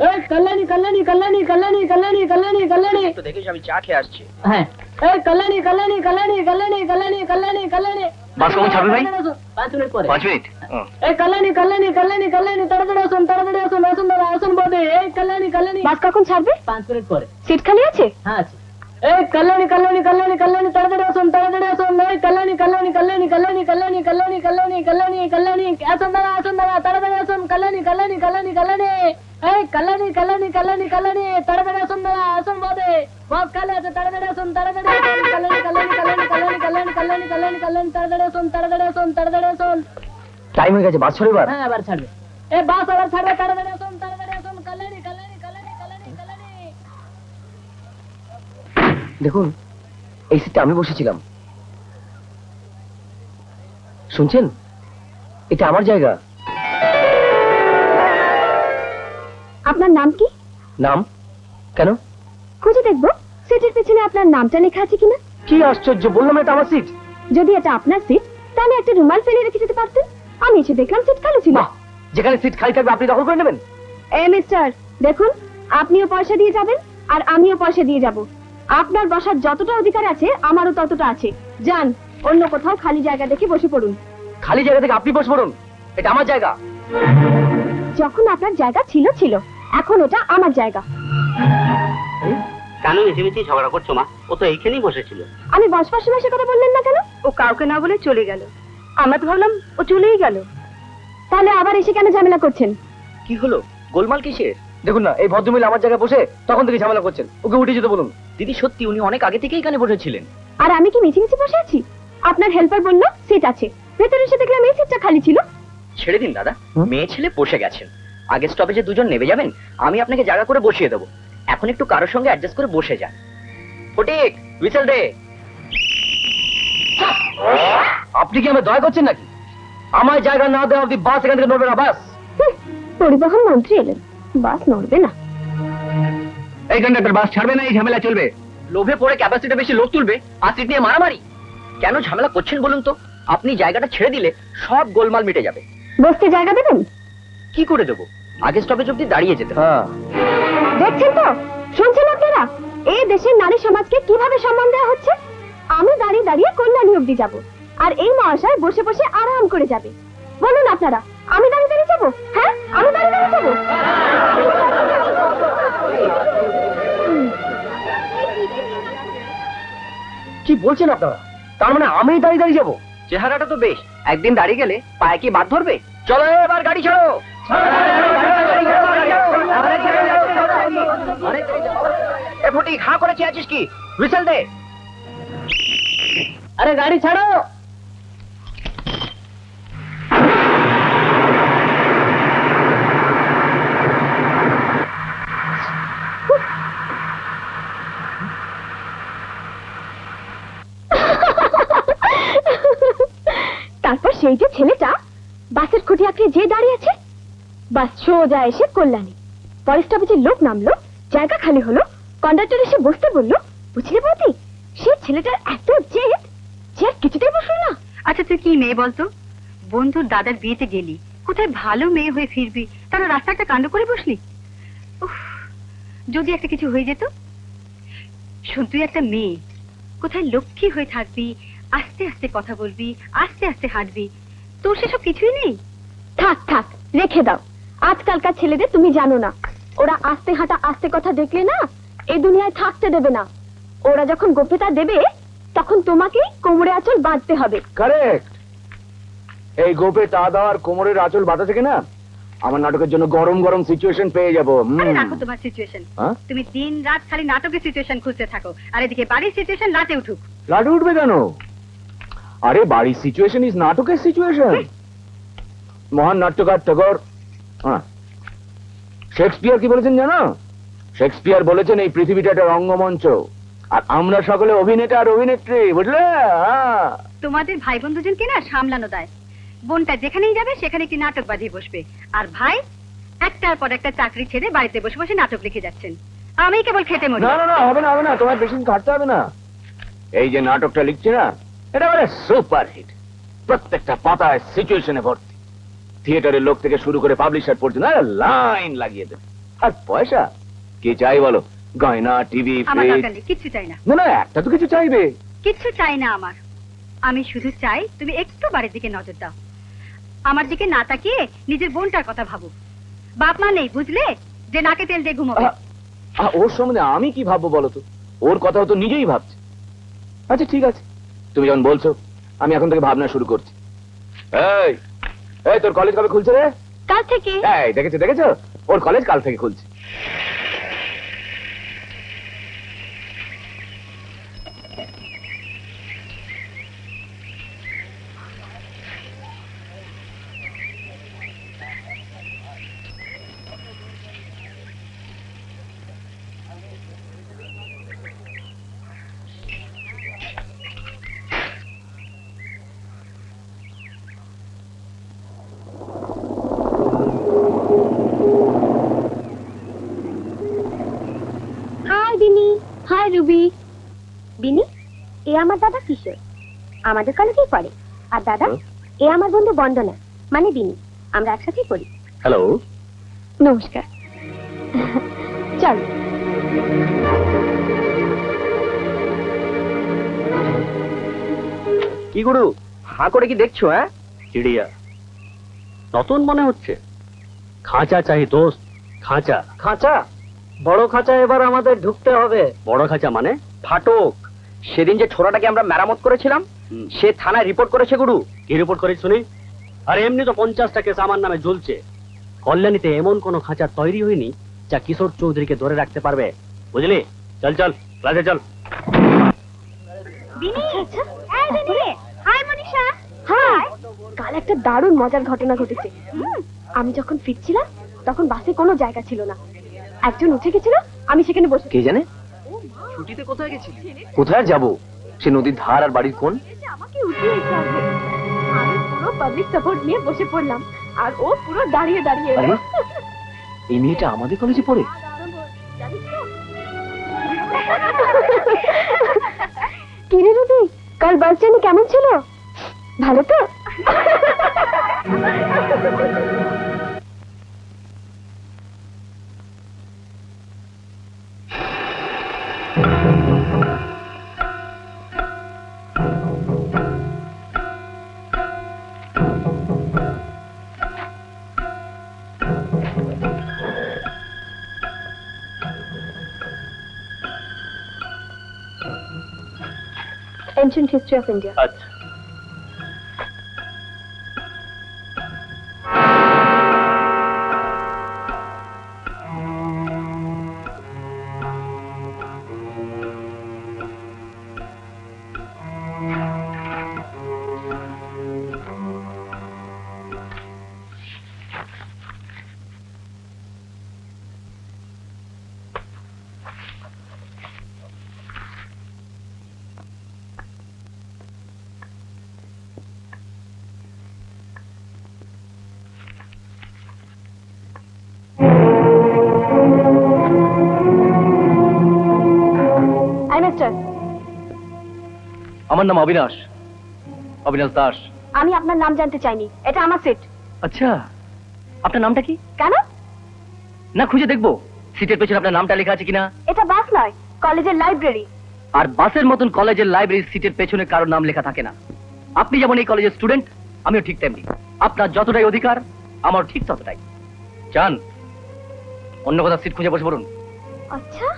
এই কল্যাণী কল্যাণী কল্যাণী কল্যাণী কল্যাণী কল্যাণী কল্যাণী তো দেখিস আমি চা খেয়ে আসছি। হ্যাঁ এই কল্যাণী কল্যাণী কল্যাণী কল্যাণী কল্যাণী কল্যাণী কল্যাণী বাস কখন ছাড়বে ভাই? 5 মিনিট পরে। 5 মিনিট। এই কল্যাণী কল্যাণী কল্যাণী কল্যাণী তাড়াতাড়ি আসুন আসুন দাদা আসুন বদে। এই কল্যাণী কল্যাণী বাস কখন ছাড়বে? 5 মিনিট পরে। সিট খালি আছে? হ্যাঁ আছে। এই কল্যাণী কল্যাণী কল্যাণী কল্যাণী তাড়াতাড়ি আসুন এই কল্যাণী কল্যাণী কল্যাণী কল্যাণী কল্যাণী কল্যাণী কল্যাণী কল্যাণী কল্যাণী আসুন দাদা তাড়াতাড়ি আসুন কল্যাণী কল্যাণী কল্যাণী কল্যাণী এই কল্যাণী কল্যাণী কল্যাণী কল্যাণী তাড়াতাড়ি আসুন দাদা আসুন বদে। বহুত কালে আছে তাড়াতাড়ি আসুন কল্যাণী কল্যাণী কল্যাণী কল্যাণী কল্যাণী কল্যাণী কল্যাণী কল্যাণী তাড়াতাড়ি আসুন টাইম হয়ে গেছে, বাস ছাড়বে এবার। হ্যাঁ আবার ছাড়বে। এই বাস আবার ছাড়বে তাড়াতাড়ি আসুন কল্যাণী কল্যাণী কল্যাণী কল্যাণী কল্যাণী। দেখুন এই সিটটা আমি বসেছিলাম, শুনছেন? এটা আমার জায়গা। আপনার নাম কি? নাম কেন? খুঁজে দেখবো সিটের পেছনে আপনার নামটা লেখা আছে কিনা। কি আশ্চর্য, বললাম এটা আমার সিট। যদি এটা আপনার সিট তাহলে একটা রুমাল ফেলে রেখে যেতে পারতেন। আমি এসে দেখলাম সিট খালি ছিল। বাহ, যেখানে সিট খালি থাকবে আপনি দখল করে নেবেন? মিস্টার দেখুন, আপনিও পয়সা দিয়ে যাবেন আর আমিও পয়সা দিয়ে যাব। আপনার বসার যতটা অধিকার আছে আমারও ততটা আছে। যান, অন্য কোথাও খালি জায়গা দেখে বসে পড়ুন। খালি জায়গা থেকে আপনি বসে পড়ুন, এটা আমার জায়গা। যখন আপনার জায়গা ছিল, এখন ওটা আমার জায়গা। কেন মিছিমিছি ঝগড়া করছো মা? ও তো এইখানেই বসেছিল। আমি বসবার সময় সে কথা বললেন না কেন? ও কাউকে না বলে চলে গেল। আমরা তো ভাবলাম ও চলেই গেল। তাহলে আবার এসে কেন ঝামেলা করছেন? কি হলো, গোলমাল কিসের? দেখুন না, এই ভদ্রমহিলা আমার জায়গায় বসে তখন থেকে ঝামেলা করছেন। ওকে উঠে যেতে বলুন। দিদি সত্যি উনি অনেক আগে থেকেই এখানে বসেছিলেন। আর আমি কি মিছিমিছি বসে আছি? আপনার হেল্পার বলল সিট আছে, ভেতরে এসে দেখলাম এই সিটটা খালি ছিল। ছেড়ে দিন দাদা, মেয়ে ছেলে বসে গেছেন, আগের স্টপেজে দুজন নেমে যাবেন, আমি আপনাকে জায়গা করে বসিয়ে দেবো। এখন একটু কারোর সঙ্গে অ্যাডজাস্ট করে বসে যান। ফটিক, হুইসেল দে। আপনি কি আমায় দয়া করছেন নাকি? আমার জায়গা না দেওয়া অব্দি বাস এখান থেকে নড়বে না। বাস পরিবহন মন্ত্রী এলেন, বাস নড়বে না। এই কন্ডাক্টর, বাস ছাড়বে না, এই ঝামেলা চলবে। লোভে পড়ে ক্যাপাসিটি বেশি লোক তুলবে আর সিট নিয়ে মারামারি। কেন ঝামেলা করছেন বলুন তো? আপনি জায়গাটা ছেড়ে দিলে সব গোলমাল মিটে যাবে। বসতে জায়গা দেবেন? কি করে দেবো? আগের স্টপেজ অব্দি দাঁড়িয়ে যেতে। দেখছেন তো, শুনছেন আপনারা এই দেশের নারী সমাজকে কিভাবে সম্মান দেওয়া হচ্ছে? আমি দাঁড়িয়ে দাঁড়িয়ে কল্যাণী অব্দি যাব, আর এই মহাশয় বসে বসে আরাম করে যাবে। বলুন আপনারা, আমি দাঁড়িয়ে দাঁড়িয়ে যাবো? হ্যাঁ, আমি দাঁড়িয়ে দাঁড়িয়ে যাবো? কি বলছেন আপনারা? তার মানে আমি দাঁড়িয়ে দাঁড়িয়ে যাবো? চেহারাটা তো বেশ, একদিন দাঁড়িয়ে গেলে পায়ে কি বাদ ধরবে? চলো এবার গাড়ি ছাড়ো। এ ফটিক, হাঁ করে চেয়ে আছিস কি? হুইসেল দে। আরে গাড়ি ছাড়ো। তারপর সেই যে ছেলেটা বাসের খুঁটি আঁকড়ে যে দাঁড়িয়ে আছে, বাস সোজা এসে কল্যাণী। পরের স্টপেজে লোক নামলো, জায়গা খালি হলো, কন্ডাক্টর এসে বসতে বললো। বুঝলে বৌদি, সেই ছেলেটার এত জেদ যে আর কিছুতেই বসলো না। আচ্ছা তুই কি মেয়ে বলতো? বন্ধুর দাদার বিয়েতে গেলি, কোথায় ভালো মেয়ে হয়ে ফিরবি, তারা রাস্তাটা কাণ্ড করে বসলি। উফ, যদি একটা কিছু হয়ে যেত। শোন, তুই একটা মেয়ে, কোথায় লক্ষ্মী হয়ে থাকবি, আস্তে আস্তে কথা বলবি, আস্তে আস্তে হাঁটবি। তোর সেসব কিছুই নেই। থাক থাক, রেখে দাও। আজকালকার ছেলেদের তুমি জানো না, ওরা আস্তে হাঁটা আস্তে কথা দেখলে না এই দুনিয়ায় থাকতে দেবে না। ওরা যখন গোপ্যতা দেবে তখন তোমাকে কোমরে আঁচল বাঁধতে হবে। কারেক্ট। এই গোপে তা দেওয়ার কোমরের আঁচল বাঁধা থেকে না আমার নাটকের জন্য গরম গরম সিচুয়েশন পেয়ে যাবো। আরে রাখো তোমার সিচুয়েশন। তুমি দিন রাত খালি নাটকের সিচুয়েশন খুঁজতে থাকো, আর এদিকে বাড়ির সিচুয়েশন রাতে উঠুক। লাটে উঠবে কেন? আরে বাড়ির সিচুয়েশন ইজ নাটকের সিচুয়েশন। মহান নাট্যকার ট্যাগর শেক্সপিয়ার কি বলেছেন জানো? শেক্সপিয়ার বলেছেন এই পৃথিবীটা একটা রঙ্গমঞ্চ, আর আমরা সকলে অভিনেতা আর অভিনেত্রী, বুঝলে? তোমাদের ভাই বোন দুজনকে না সামলানো দেয়। বোনটা যেখানেই যাবে সেখানে একটি নাটক বাজিয়ে বসবে, আর ভাই একটার পর একটা চাকরি ছেড়ে বাড়িতে বসে বসে নাটক লিখে যাচ্ছেন। আমি কেবল খেতে মরি। না না না, হবে না হবে না, তোমার বেশি খাটতে হবে না। এই যে নাটকটা লিখছি না, এটা মানে সুপার হিট। প্রত্যেকটা পাতায় সিচুয়েশনে ভর্তি। থিয়েটারের লোক থেকে শুরু করে পাবলিশার পর্যন্ত লাইন লাগিয়ে দেবে। আর পয়সা কি চাই বলো? গয়না, টিভি, আমার ফ্রিজ? দরকার নেই, কিচ্ছু চাই না। না না, একটা তো কিছু চাইবে। কিচ্ছু চাই না আমার। আমি শুধু চাই তুমি একটু বাড়ির দিকে নজর দাও, আমার দিকে না তাকিয়ে নিজের বোনটার কথা ভাবো। বাপ মা নেই বুঝলে, যে নাকে তেল দিয়ে ঘুমাবে। ওর সম্বন্ধে আমি কি ভাববো বলো তো? ওর কথাও তো নিজেই ভাবছে। আচ্ছা ঠিক আছে, তুমি যখন বলছো আমি এখন থেকে ভাবনা শুরু করছি। এই এই তোর কলেজ কবে খুলছে রে? কাল থেকে। এই দেখেছো ওর কলেজ কাল থেকে খুলছে। হাই বিনি। হাই রুবি। বিনি, এ আমার দাদা কিশোর, আমাদের কলেজেই পড়ে। আর দাদা, এ আমার বন্ধু বন্দনা, মানে বিনি। আমরা একসাথেই পড়ি। হ্যালো। নমস্কার। চল। কি গুরু, হাঁ করে কি দেখছো? হ্যাঁ, চিড়িয়া নতুন মনে হচ্ছে। খাঁচা চাই দোস্ত, খাঁচা। খাঁচা? বড় খাঁচা এবার আমাদের ঢুকতে হবে। বড় খাঁচা মানে? ফাটক। সেদিন যে ছোড়াটাকে আমরা মেরামত করেছিলাম, সে থানায় রিপোর্ট করেছে গুরু। কি রিপোর্ট করিস শুনি? আর এমনি তো 50টা কেস আমার নামে ঝুলছে। কল্যাণীতে এমন কোনো খাঁচা তৈরি হয়নি যা কিশোর চৌধুরীকে ধরে রাখতে পারবে, বুঝলি? চল চল, ক্লাসে চল। বিনি, এই বিনি। হাই মনীষা। হাই। কাল একটা দারুণ মজার ঘটনা ঘটেছে। আমি যখন ফিরছিলাম তখন বাসে কোনো জায়গা ছিল না। একজন উঠে গেছিল, আমি সেখানে বসে। কে জানে ছুটিতে কোথায় গেছিলি? কোথায় যাব? সে নদীর ধার আর বাড়ির কোণ। আমাকে উঠিয়ে এসে আসবে। আমি পুরো পাবলিক সাপোর্ট নিয়ে বসে পড়লাম, আর ও পুরো দাঁড়িয়ে দাঁড়িয়ে এলো। আরে, এই মেয়েটা আমাদের কলেজে পড়ে? কিরে রুবি, কাল বাস জার্নি কেমন ছিল? ভালো তো? Ancient history of India. আচ্ছা, I mister, আমার নাম অবিনাশ, অবিনাশ দাস। আমি আপনার নাম জানতে চাইনি, এটা আমার সিট। আচ্ছা, আপনার নামটা কি? কেন? না, খুঁজে দেখবো সিটের পেছনে আপনার নামটা লেখা আছে কিনা। এটা বাস নয়, কলেজের লাইব্রেরি। আর বাসের মতন কলেজের লাইব্রেরির সিটের পেছনে কারোর নাম লেখা থাকে না। আপনি যেমন এই কলেজের স্টুডেন্ট, আমিও ঠিক তেমনি। আপনার যতটাই অধিকার, আমার ঠিক ততটাই। চান অন্য কোথাও সিট খুঁজে বসে পড়ুন। আচ্ছা,